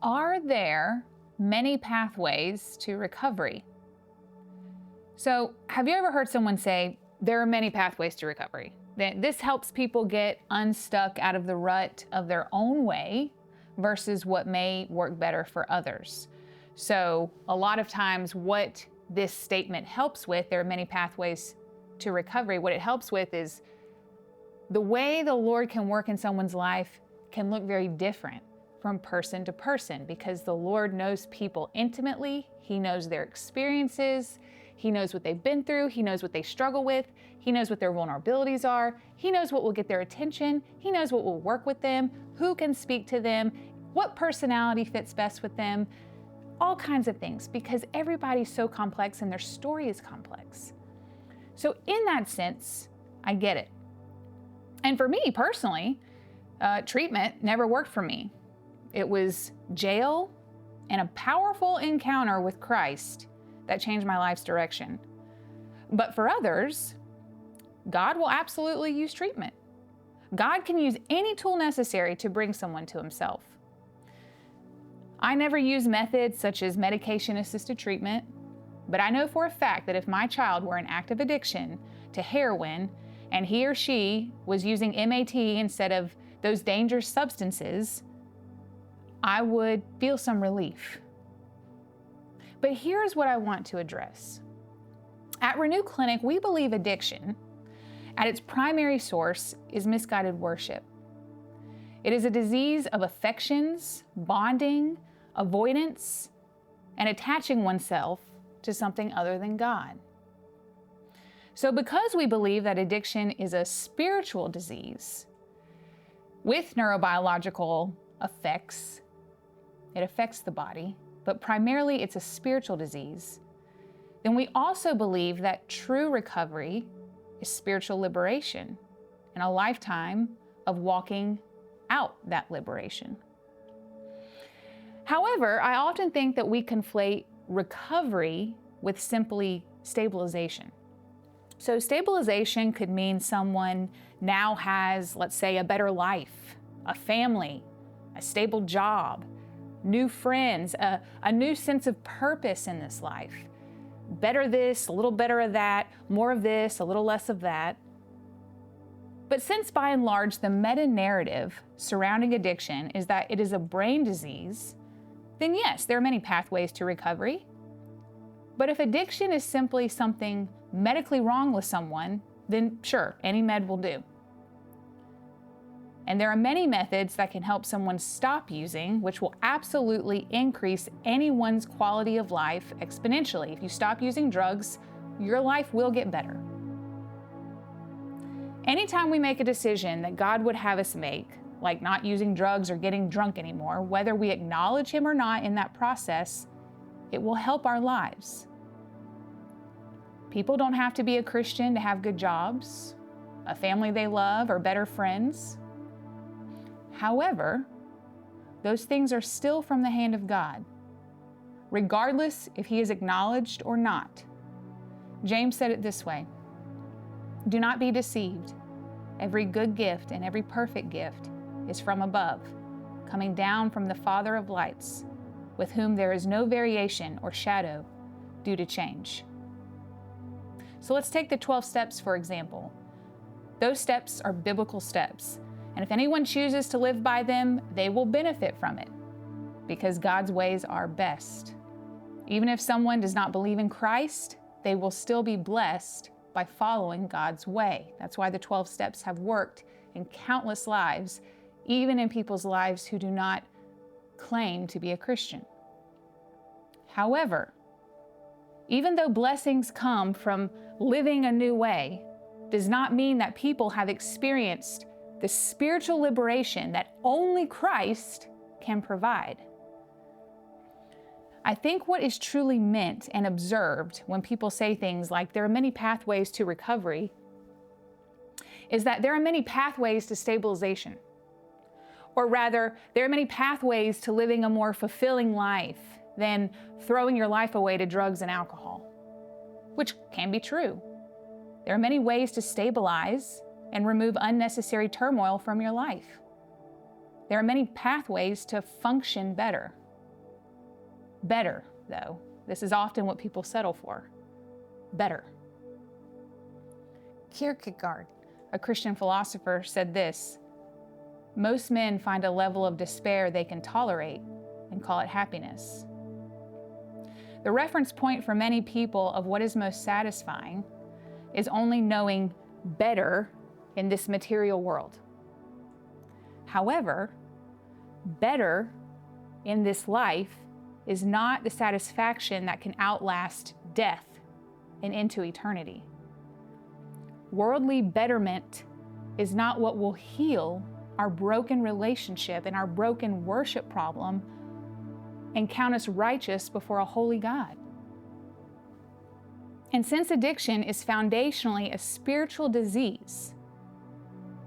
Are there many pathways to recovery? So, have you ever heard someone say, there are many pathways to recovery? That this helps people get unstuck out of the rut of their own way versus what may work better for others. So, a lot of times, what this statement helps with, there are many pathways to recovery, what it helps with is the way the Lord can work in someone's life can look very different from person to person because the Lord knows people intimately. He knows their experiences. He knows what they've been through. He knows what they struggle with. He knows what their vulnerabilities are. He knows what will get their attention. He knows what will work with them, who can speak to them, what personality fits best with them, all kinds of things, because everybody's so complex and their story is complex. So in that sense, I get it. And for me personally, treatment never worked for me. It was jail and a powerful encounter with Christ that changed my life's direction. But for others, God will absolutely use treatment. God can use any tool necessary to bring someone to Himself. I never use methods such as medication-assisted treatment, but I know for a fact that if my child were in active addiction to heroin and he or she was using MAT instead of those dangerous substances, I would feel some relief. But here's what I want to address. At Renew Clinic, we believe addiction, at its primary source, is misguided worship. It is a disease of affections, bonding, avoidance, and attaching oneself to something other than God. So because we believe that addiction is a spiritual disease with neurobiological effects, it affects the body, but primarily it's a spiritual disease, then we also believe that true recovery is spiritual liberation and a lifetime of walking out that liberation. However, I often think that we conflate recovery with simply stabilization. So stabilization could mean someone now has, let's say, a better life, a family, a stable job, new friends, a new sense of purpose in this life. Better this, a little better of that, more of this, a little less of that. But since by and large the meta-narrative surrounding addiction is that it is a brain disease, then yes, there are many pathways to recovery. But if addiction is simply something medically wrong with someone, then sure, any med will do. And there are many methods that can help someone stop using, which will absolutely increase anyone's quality of life exponentially. If you stop using drugs, your life will get better. Anytime we make a decision that God would have us make, like not using drugs or getting drunk anymore, whether we acknowledge Him or not in that process, it will help our lives. People don't have to be a Christian to have good jobs, a family they love, or better friends. However, those things are still from the hand of God, regardless if He is acknowledged or not. James said it this way, "Do not be deceived. Every good gift and every perfect gift is from above, coming down from the Father of lights, with whom there is no variation or shadow due to change." So let's take the 12 steps, for example. Those steps are biblical steps. And if anyone chooses to live by them, they will benefit from it because God's ways are best. Even if someone does not believe in Christ, they will still be blessed by following God's way. That's why the 12 steps have worked in countless lives, even in people's lives who do not claim to be a Christian. However, even though blessings come from living a new way, does not mean that people have experienced the spiritual liberation that only Christ can provide. I think what is truly meant and observed when people say things like there are many pathways to recovery is that there are many pathways to stabilization. Or rather, there are many pathways to living a more fulfilling life than throwing your life away to drugs and alcohol, which can be true. There are many ways to stabilize and remove unnecessary turmoil from your life. There are many pathways to function better. Better, though. This is often what people settle for. Better. Kierkegaard, a Christian philosopher, said this: most men find a level of despair they can tolerate and call it happiness. The reference point for many people of what is most satisfying is only knowing better in this material world. However, better in this life is not the satisfaction that can outlast death and into eternity. Worldly betterment is not what will heal our broken relationship and our broken worship problem and count us righteous before a holy God. And since addiction is foundationally a spiritual disease,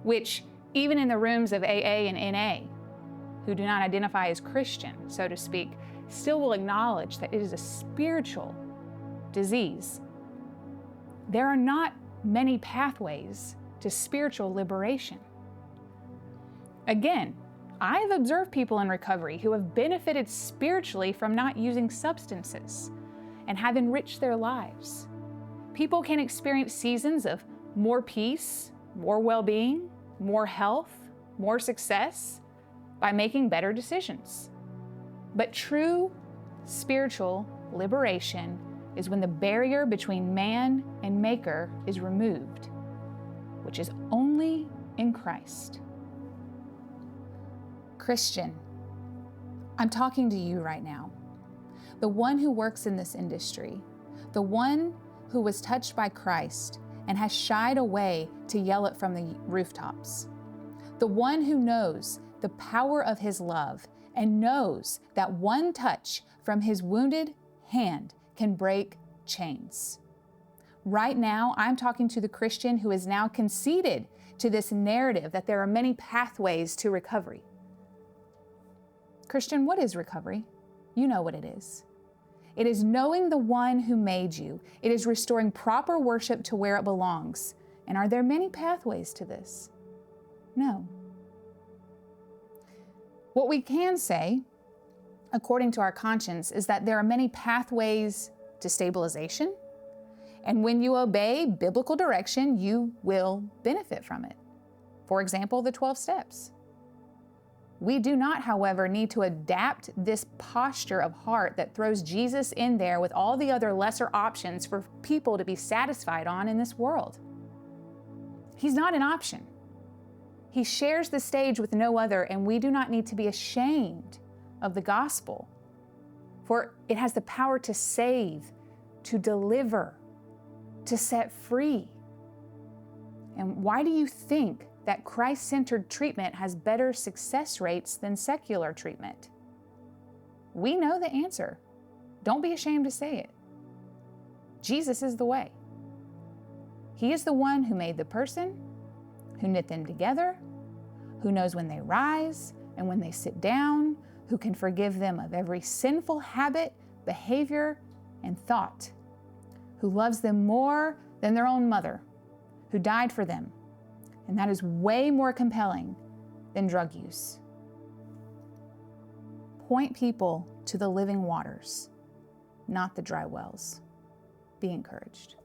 which even in the rooms of AA and NA, who do not identify as Christian, so to speak, still will acknowledge that it is a spiritual disease, there are not many pathways to spiritual liberation. Again, I've observed people in recovery who have benefited spiritually from not using substances and have enriched their lives. People can experience seasons of more peace, more well-being, more health, more success by making better decisions. But true spiritual liberation is when the barrier between man and maker is removed, which is only in Christ. Christian, I'm talking to you right now, the one who works in this industry, the one who was touched by Christ and has shied away to yell it from the rooftops, the one who knows the power of his love and knows that one touch from his wounded hand can break chains. Right now, I'm talking to the Christian who is now conceded to this narrative that there are many pathways to recovery. Christian, what is recovery? You know what it is. It is knowing the one who made you. It is restoring proper worship to where it belongs. And are there many pathways to this? No. What we can say, according to our conscience, is that there are many pathways to stabilization. And when you obey biblical direction, you will benefit from it. For example, the 12 steps. We do not, however, need to adapt this posture of heart that throws Jesus in there with all the other lesser options for people to be satisfied on in this world. He's not an option. He shares the stage with no other, and we do not need to be ashamed of the gospel, for it has the power to save, to deliver, to set free. And why do you think that Christ-centered treatment has better success rates than secular treatment? We know the answer. Don't be ashamed to say it. Jesus is the way. He is the one who made the person, who knit them together, who knows when they rise and when they sit down, who can forgive them of every sinful habit, behavior, and thought, who loves them more than their own mother, who died for them. And that is way more compelling than drug use. Point people to the living waters, not the dry wells. Be encouraged.